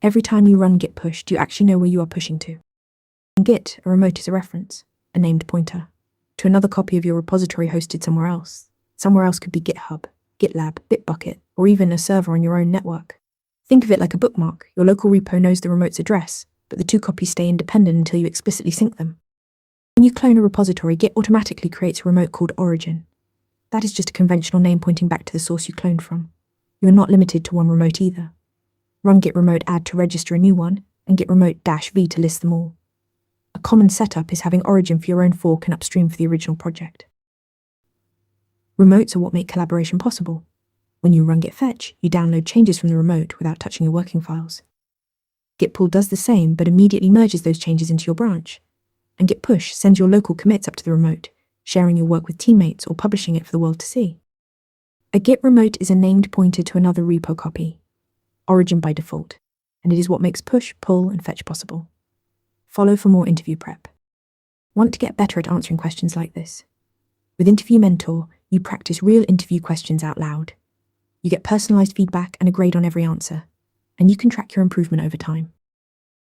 Every time you run git push, do you actually know where you are pushing to? In Git, a remote is a reference, a named pointer, to another copy of your repository hosted somewhere else. Somewhere else could be GitHub, GitLab, Bitbucket, or even a server on your own network. Think of it like a bookmark. Your local repo knows the remote's address, but the two copies stay independent until you explicitly sync them. When you clone a repository, Git automatically creates a remote called origin. That is just a conventional name pointing back to the source you cloned from. You are not limited to one remote either. Run git remote add to register a new one, and git remote -v to list them all. A common setup is having origin for your own fork and upstream for the original project. Remotes are what make collaboration possible. When you run git fetch, you download changes from the remote without touching your working files. Git pull does the same, but immediately merges those changes into your branch. And git push sends your local commits up to the remote, sharing your work with teammates or publishing it for the world to see. A git remote is a named pointer to another repo copy, origin by default, and it is what makes push, pull, and fetch possible. Follow for more interview prep. Want to get better at answering questions like this? With Interview Mentor, you practice real interview questions out loud. You get personalized feedback and a grade on every answer, and you can track your improvement over time.